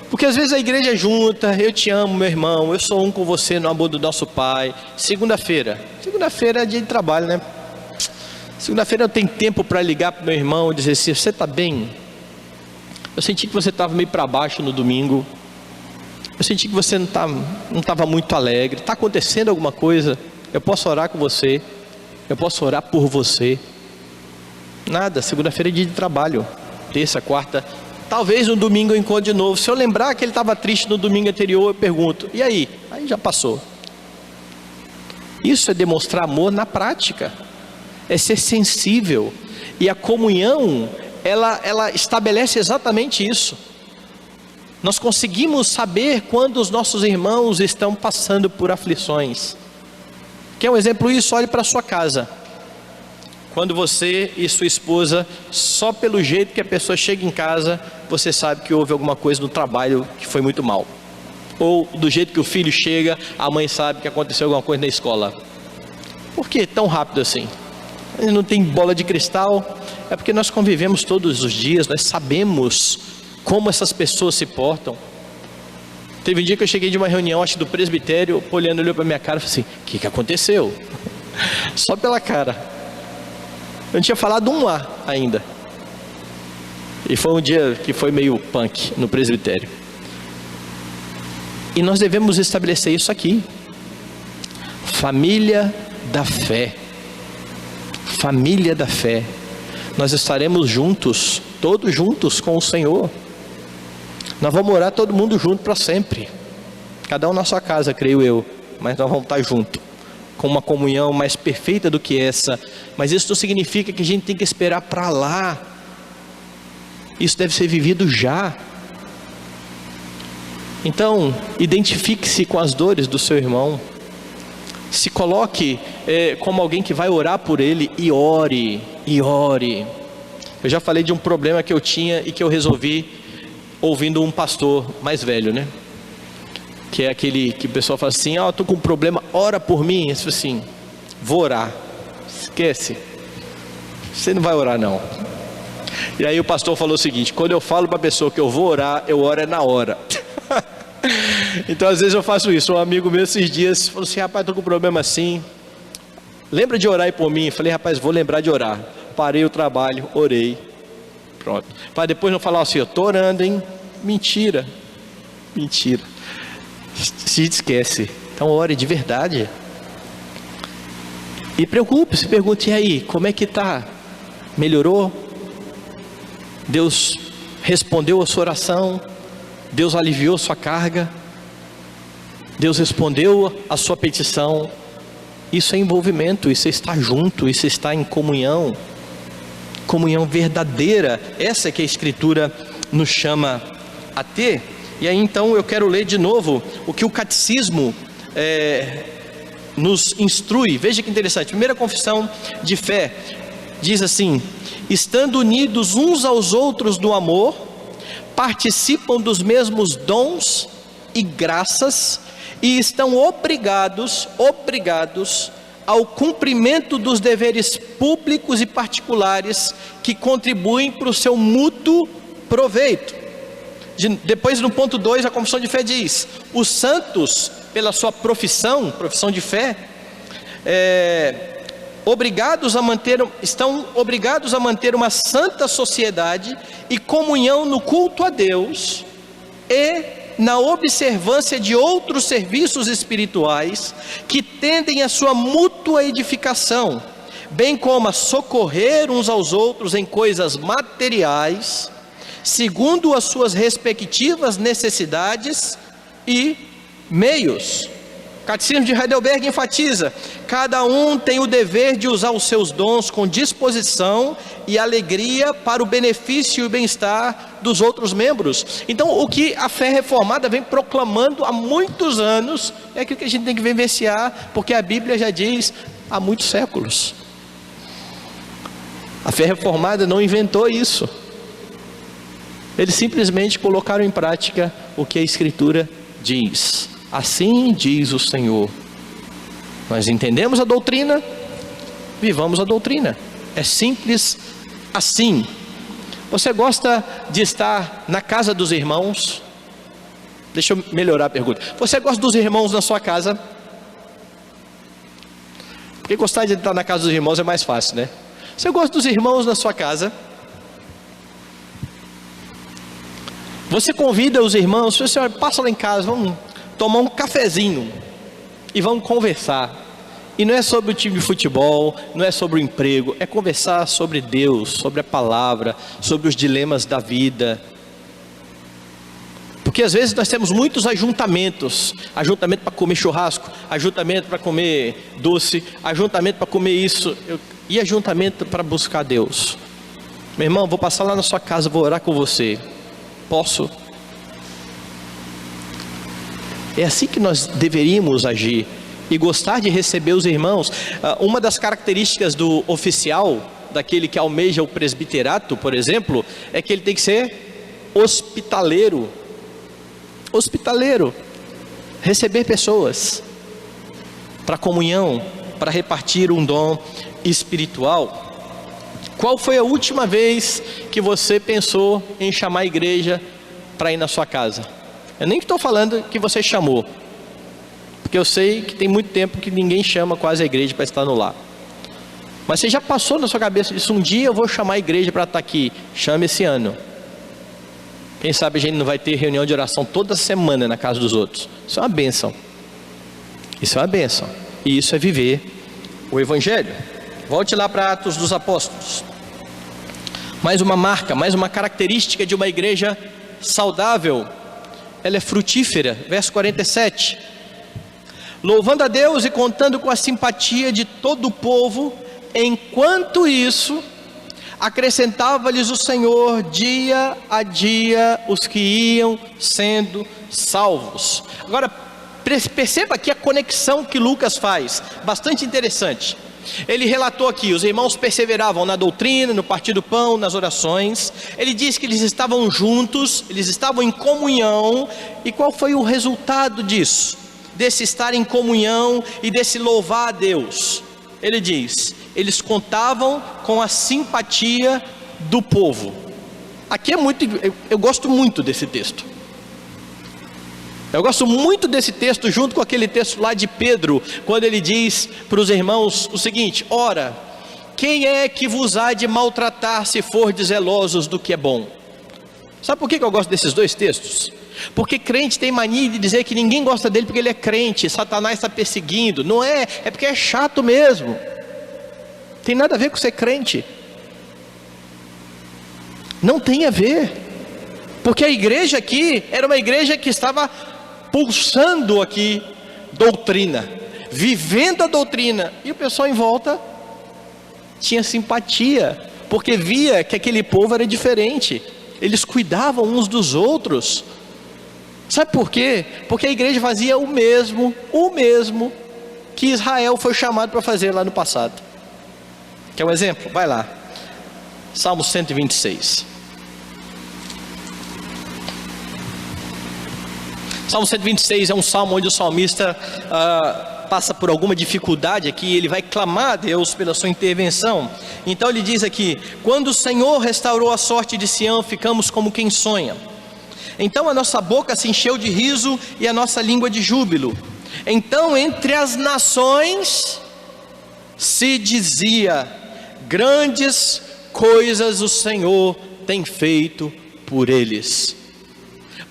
Porque às vezes a igreja junta: eu te amo, meu irmão, eu sou um com você no amor do nosso Pai. Segunda-feira é dia de trabalho, né? Segunda-feira eu tenho tempo para ligar para o meu irmão e dizer assim: você está bem? Eu senti que você estava meio para baixo no domingo. Eu senti que você não estava muito alegre. Está acontecendo alguma coisa? Eu posso orar com você? Eu posso orar por você? Nada, segunda-feira é dia de trabalho. Terça, quarta, talvez no domingo eu encontro de novo. Se eu lembrar que ele estava triste no domingo anterior, eu pergunto, e aí? Aí já passou. Isso é demonstrar amor na prática. É ser sensível. E a comunhão, ela estabelece exatamente isso. Nós conseguimos saber quando os nossos irmãos estão passando por aflições. Quer um exemplo disso? Olhe para a sua casa. Quando você e sua esposa, só pelo jeito que a pessoa chega em casa, você sabe que houve alguma coisa no trabalho que foi muito mal. Ou do jeito que o filho chega, a mãe sabe que aconteceu alguma coisa na escola. Por que tão rápido assim? Não tem bola de cristal? É porque nós convivemos todos os dias, nós sabemos como essas pessoas se portam. Teve um dia que eu cheguei de uma reunião, acho do presbitério, olhando, olhou para minha cara e falei assim, o que aconteceu? Só pela cara. Eu não tinha falado um A ainda. E foi um dia que foi meio punk no presbitério. E nós devemos estabelecer isso aqui. Família da fé. Família da fé. Nós estaremos juntos, todos juntos com o Senhor. Nós vamos morar todo mundo junto para sempre. Cada um na sua casa, creio eu. Mas nós vamos estar juntos, com uma comunhão mais perfeita do que essa. Mas isso não significa que a gente tem que esperar para lá. Isso deve ser vivido já. Então, identifique-se com as dores do seu irmão. Se coloque como alguém que vai orar por ele e ore, e ore. Eu já falei de um problema que eu tinha e que eu resolvi ouvindo um pastor mais velho, né? Que é aquele que o pessoal fala assim, eu estou com um problema, ora por mim. Eu falo assim, vou orar. Esquece, você não vai orar não. E aí o pastor falou o seguinte, quando eu falo para a pessoa que eu vou orar, eu oro é na hora. Então às vezes eu faço isso. Um amigo meu esses dias falou assim, rapaz, estou com um problema assim, lembra de orar aí por mim? Eu falei, rapaz, vou lembrar de orar. Parei o trabalho, orei, pronto. Para depois não falar assim, eu estou orando, hein? Mentira, mentira. Se esquece. Então ore de verdade. E preocupe-se, pergunte, e aí, como é que está? Melhorou? Deus respondeu a sua oração? Deus aliviou sua carga? Deus respondeu a sua petição? Isso é envolvimento, isso é estar junto, isso é estar em comunhão. Comunhão verdadeira, essa que a Escritura nos chama a ter. E aí então eu quero ler de novo o que o catecismo nos instrui. Veja que interessante, primeira confissão de fé, diz assim, estando unidos uns aos outros no amor, participam dos mesmos dons e graças, e estão obrigados ao cumprimento dos deveres públicos e particulares que contribuem para o seu mútuo proveito. Depois no ponto 2 a confissão de fé diz, os santos pela sua profissão de fé, estão obrigados a manter uma santa sociedade e comunhão no culto a Deus e na observância de outros serviços espirituais que tendem à sua mútua edificação, bem como a socorrer uns aos outros em coisas materiais, segundo as suas respectivas necessidades e meios. O Catecismo de Heidelberg enfatiza, cada um tem o dever de usar os seus dons com disposição e alegria para o benefício e o bem-estar dos outros membros. Então o que a fé reformada vem proclamando há muitos anos, é aquilo que a gente tem que vivenciar, porque a Bíblia já diz há muitos séculos. A fé reformada não inventou isso. Eles simplesmente colocaram em prática o que a Escritura diz. Assim diz o Senhor. Nós entendemos a doutrina, vivamos a doutrina. É simples assim. Você gosta de estar na casa dos irmãos? Deixa eu melhorar a pergunta. Você gosta dos irmãos na sua casa? Porque gostar de estar na casa dos irmãos é mais fácil, né? Você gosta dos irmãos na sua casa? Você convida os irmãos, você olha, passa lá em casa, vamos tomar um cafezinho e vamos conversar. E não é sobre o time de futebol, não é sobre o emprego, é conversar sobre Deus, sobre a palavra, sobre os dilemas da vida. Porque às vezes nós temos muitos ajuntamentos, ajuntamento para comer churrasco, ajuntamento para comer doce, ajuntamento para comer isso, e ajuntamento para buscar Deus. Meu irmão, vou passar lá na sua casa, vou orar com você. Posso? É assim que nós deveríamos agir. E gostar de receber os irmãos. Uma das características do oficial, daquele que almeja o presbiterato, por exemplo, é que ele tem que ser hospitaleiro. Hospitaleiro. Receber pessoas para comunhão, para repartir um dom espiritual. Qual foi a última vez que você pensou em chamar a igreja para ir na sua casa? Eu nem estou falando que você chamou, porque eu sei que tem muito tempo que ninguém chama quase a igreja para estar no lar. Mas você já passou na sua cabeça disso? Um dia eu vou chamar a igreja para estar aqui. Chame esse ano. Quem sabe a gente não vai ter reunião de oração toda semana na casa dos outros. Isso é uma bênção. Isso é uma bênção. E isso é viver o Evangelho. Volte lá para Atos dos Apóstolos. Mais uma marca, mais uma característica de uma igreja saudável. Ela é frutífera. Verso 47. Louvando a Deus e contando com a simpatia de todo o povo, enquanto isso, acrescentava-lhes o Senhor dia a dia os que iam sendo salvos. Agora, perceba aqui a conexão que Lucas faz, bastante interessante. Ele relatou aqui, os irmãos perseveravam na doutrina, no partir do pão, nas orações. Ele diz que eles estavam juntos, eles estavam em comunhão. E qual foi o resultado disso? Desse estar em comunhão e desse louvar a Deus? Ele diz, eles contavam com a simpatia do povo. Aqui é muito, eu gosto muito desse texto. Eu gosto muito desse texto, junto com aquele texto lá de Pedro, quando ele diz para os irmãos o seguinte: ora, quem é que vos há de maltratar se fordes zelosos do que é bom? Sabe por que eu gosto desses dois textos? Porque crente tem mania de dizer que ninguém gosta dele porque ele é crente, Satanás está perseguindo. Não é, é porque é chato mesmo. Tem nada a ver com ser crente. Não tem a ver. Porque a igreja aqui era uma igreja que estava pulsando aqui doutrina, vivendo a doutrina, e o pessoal em volta tinha simpatia, porque via que aquele povo era diferente, eles cuidavam uns dos outros. Sabe por quê? Porque a igreja fazia o mesmo que Israel foi chamado para fazer lá no passado. Quer um exemplo? Vai lá, Salmo 126. Salmo 126 é um salmo onde o salmista passa por alguma dificuldade aqui, ele vai clamar a Deus pela sua intervenção. Então ele diz aqui: quando o Senhor restaurou a sorte de Sião, ficamos como quem sonha. Então a nossa boca se encheu de riso e a nossa língua de júbilo. Então entre as nações se dizia: grandes coisas o Senhor tem feito por eles.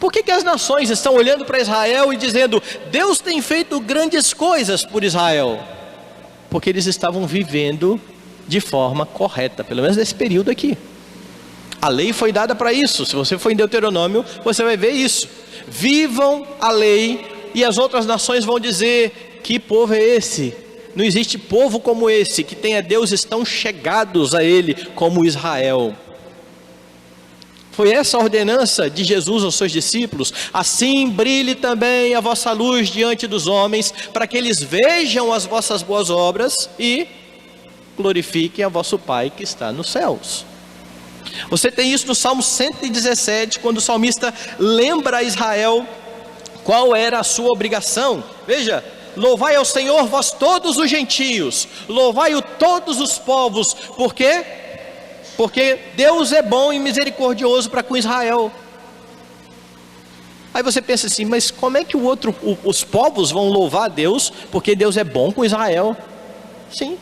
Por que as nações estão olhando para Israel e dizendo: Deus tem feito grandes coisas por Israel? Porque eles estavam vivendo de forma correta, pelo menos nesse período aqui. A lei foi dada para isso. Se você for em Deuteronômio, você vai ver isso. Vivam a lei, e as outras nações vão dizer: que povo é esse? Não existe povo como esse, que tenha deuses tão chegados a ele como Israel. Foi essa a ordenança de Jesus aos seus discípulos: assim brilhe também a vossa luz diante dos homens, para que eles vejam as vossas boas obras e glorifiquem a vosso Pai que está nos céus. Você tem isso no Salmo 117, quando o salmista lembra a Israel qual era a sua obrigação. Veja: louvai ao Senhor vós todos os gentios, louvai-o todos os povos. Por quê? Porque Deus é bom e misericordioso para com Israel. Aí você pensa assim: mas como é que os povos vão louvar a Deus porque Deus é bom com Israel? Sim,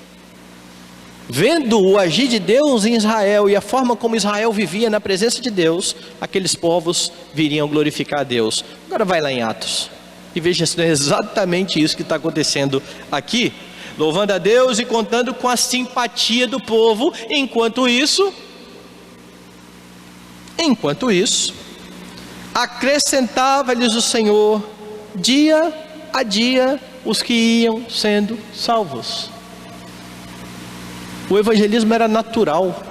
vendo o agir de Deus em Israel e a forma como Israel vivia na presença de Deus, aqueles povos viriam glorificar a Deus. Agora vai lá em Atos e veja se não é exatamente isso que está acontecendo aqui, louvando a Deus e contando com a simpatia do povo. Enquanto isso, acrescentava-lhes o Senhor dia a dia os que iam sendo salvos. O evangelismo era natural,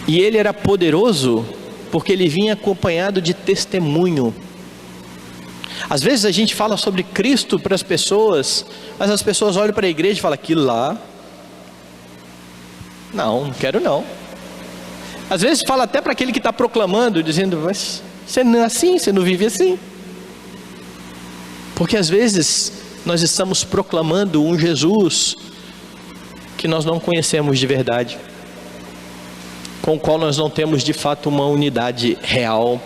e ele era poderoso, porque ele vinha acompanhado de testemunho. Às vezes a gente fala sobre Cristo para as pessoas, mas as pessoas olham para a igreja e falam, aquilo lá, não quero não. Às vezes fala até para aquele que está proclamando, dizendo, mas você não é assim, você não vive assim. Porque às vezes nós estamos proclamando um Jesus que nós não conhecemos de verdade, com o qual nós não temos de fato uma unidade real.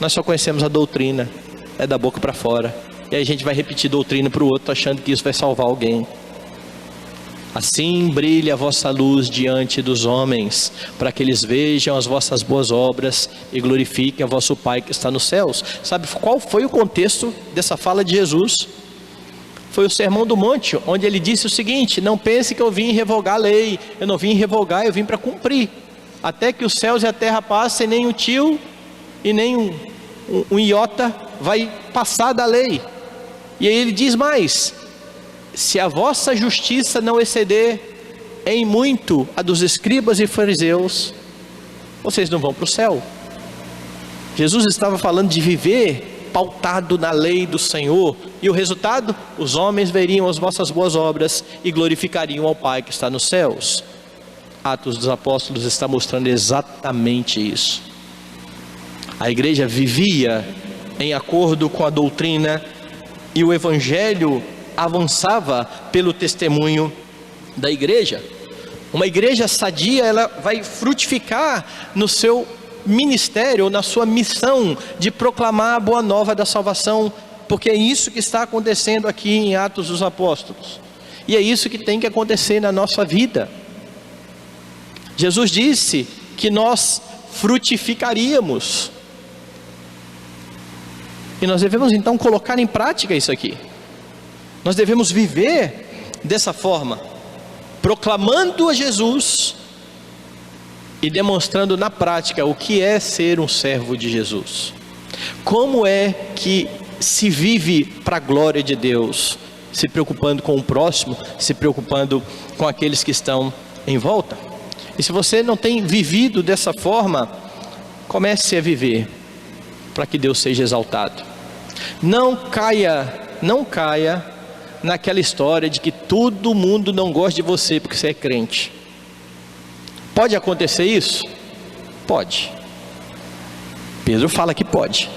Nós só conhecemos a doutrina, é da boca para fora, e aí a gente vai repetir doutrina para o outro, achando que isso vai salvar alguém. Assim brilhe a vossa luz diante dos homens, para que eles vejam as vossas boas obras e glorifiquem a vosso Pai que está nos céus. Sabe qual foi o contexto dessa fala de Jesus? Foi o Sermão do Monte, onde ele disse o seguinte: não pense que eu vim revogar a lei. Eu não vim revogar, eu vim para cumprir. Até que os céus e a terra passem, nem um tio e nem um iota vai passar da lei. E aí ele diz mais: se a vossa justiça não exceder em muito a dos escribas e fariseus, vocês não vão para o céu. Jesus estava falando de viver pautado na lei do Senhor, e o resultado? Os homens veriam as vossas boas obras e glorificariam ao Pai que está nos céus. Atos dos Apóstolos está mostrando exatamente isso. A igreja vivia em acordo com a doutrina, e o evangelho avançava pelo testemunho da igreja. Uma igreja sadia, ela vai frutificar no seu ministério, ou na sua missão de proclamar a boa nova da salvação, porque é isso que está acontecendo aqui em Atos dos Apóstolos, e é isso que tem que acontecer na nossa vida. Jesus disse que nós frutificaríamos, e nós devemos então colocar em prática isso aqui. Nós devemos viver dessa forma, proclamando a Jesus e demonstrando na prática o que é ser um servo de Jesus. Como é que se vive para a glória de Deus, se preocupando com o próximo, se preocupando com aqueles que estão em volta. E se você não tem vivido dessa forma, comece a viver para que Deus seja exaltado. Não caia naquela história de que todo mundo não gosta de você porque você é crente. Pode acontecer isso? Pode. Pedro fala que pode.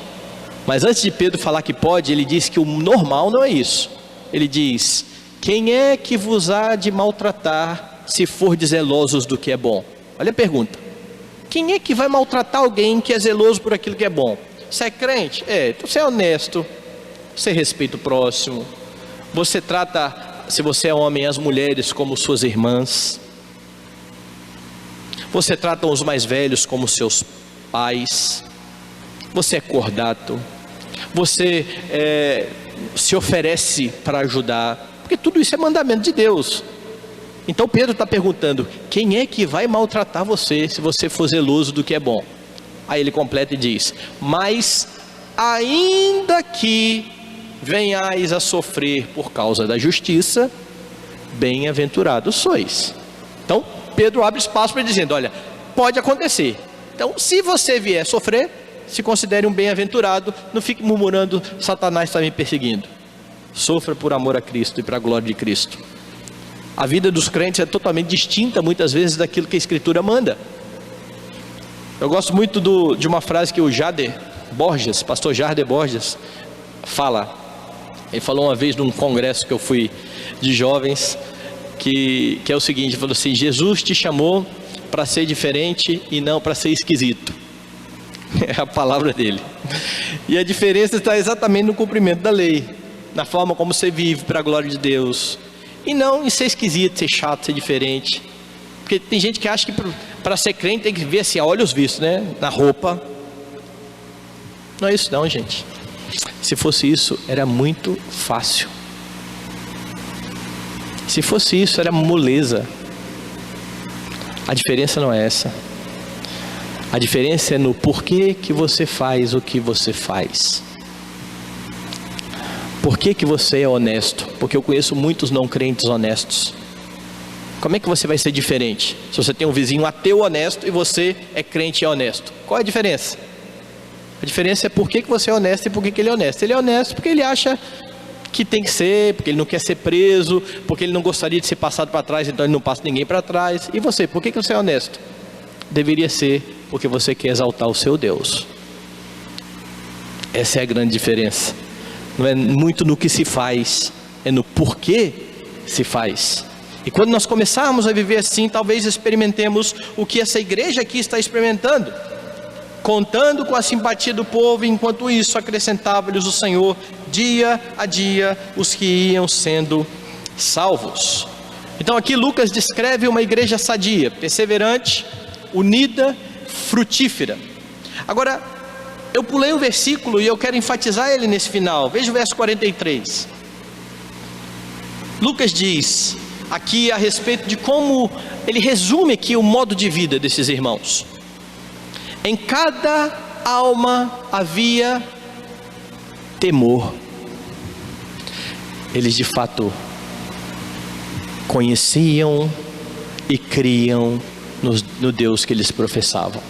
Mas antes de Pedro falar que pode, ele diz que o normal não é isso. Ele diz: quem é que vos há de maltratar, se fordes zelosos do que é bom? Olha a pergunta: quem é que vai maltratar alguém que é zeloso por aquilo que é bom? Você é crente? Então você é honesto, você respeita o próximo, você trata, se você é homem, as mulheres como suas irmãs, você trata os mais velhos como seus pais, você é cordato, você se oferece para ajudar, porque tudo isso é mandamento de Deus. Então Pedro está perguntando: quem é que vai maltratar você se você for zeloso do que é bom? Aí ele completa e diz: mas ainda que venhais a sofrer por causa da justiça, bem-aventurados sois. Então Pedro abre espaço para dizendo: olha, pode acontecer. Então se você vier sofrer, se considere um bem-aventurado, não fique murmurando: Satanás está me perseguindo. Sofra por amor a Cristo e para a glória de Cristo. A vida dos crentes é totalmente distinta muitas vezes daquilo que a Escritura manda. Eu gosto muito de uma frase que o pastor Jader Borges fala. Ele falou uma vez num congresso que eu fui de jovens, que é o seguinte: ele falou assim: Jesus te chamou para ser diferente e não para ser esquisito. É a palavra dele. E a diferença está exatamente no cumprimento da lei, na forma como você vive para a glória de Deus. E não em ser esquisito, ser chato, ser diferente. Porque tem gente que acha que para ser crente tem que ver assim, a olhos vistos, né? Na roupa. Não é isso não, gente. Se fosse isso, era muito fácil. Se fosse isso, era moleza. A diferença não é essa. A diferença é no porquê que você faz o que você faz. Por que você é honesto? Porque eu conheço muitos não crentes honestos. Como é que você vai ser diferente? Se você tem um vizinho ateu honesto e você é crente e honesto. Qual é a diferença? A diferença é por que você é honesto e por que ele é honesto. Ele é honesto porque ele acha que tem que ser, porque ele não quer ser preso, porque ele não gostaria de ser passado para trás, então ele não passa ninguém para trás. E você, por que você é honesto? Deveria ser porque você quer exaltar o seu Deus. Essa é a grande diferença. Não é muito no que se faz, é no porquê se faz. E quando nós começarmos a viver assim, talvez experimentemos o que essa igreja aqui está experimentando, contando com a simpatia do povo. Enquanto isso, acrescentava-lhes o Senhor dia a dia os que iam sendo salvos. Então aqui Lucas descreve uma igreja sadia, perseverante, unida, frutífera. Agora, eu pulei um versículo e eu quero enfatizar ele nesse final. Veja o verso 43. Lucas diz aqui a respeito de como ele resume aqui o modo de vida desses irmãos. Em cada alma havia temor. Eles de fato conheciam e criam no Deus que eles professavam.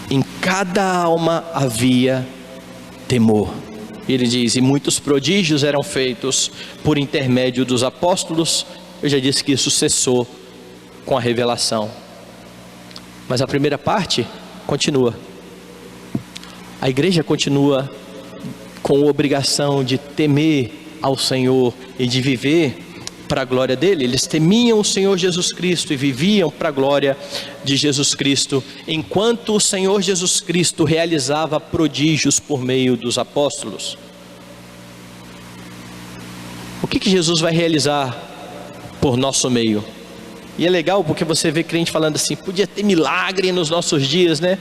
Em cada alma havia temor. Ele diz, e muitos prodígios eram feitos por intermédio dos apóstolos. Eu já disse que isso cessou com a revelação. Mas a primeira parte continua. A igreja continua com a obrigação de temer ao Senhor e de viver para a glória dele. Eles temiam o Senhor Jesus Cristo e viviam para a glória de Jesus Cristo, enquanto o Senhor Jesus Cristo realizava prodígios por meio dos apóstolos. O que Jesus vai realizar por nosso meio? E é legal porque você vê crente falando assim, podia ter milagre nos nossos dias, né?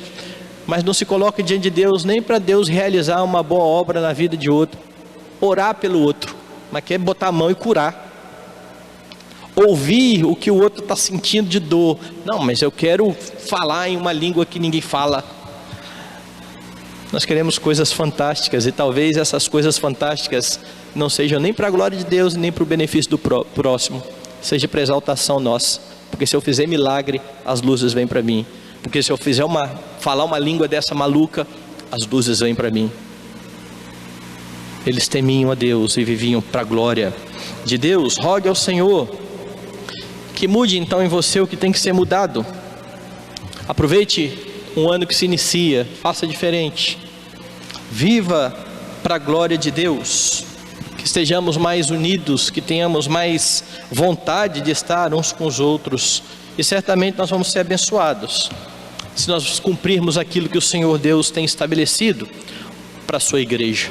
Mas não se coloca diante de Deus nem para Deus realizar uma boa obra na vida de outro, orar pelo outro, mas quer botar a mão e curar. Ouvir o que o outro está sentindo de dor. Não, mas eu quero falar em uma língua que ninguém fala. Nós queremos coisas fantásticas, e talvez essas coisas fantásticas não sejam nem para a glória de Deus, nem para o benefício do próximo, seja para exaltação nossa. Porque se eu fizer milagre, as luzes vêm para mim. Porque se eu fizer falar uma língua dessa maluca, as luzes vêm para mim. Eles temiam a Deus e viviam para a glória de Deus. Rogue ao Senhor que mude então em você o que tem que ser mudado. Aproveite um ano que se inicia, faça diferente. Viva para a glória de Deus. Que estejamos mais unidos, que tenhamos mais vontade de estar uns com os outros. E certamente nós vamos ser abençoados se nós cumprirmos aquilo que o Senhor Deus tem estabelecido para a sua igreja.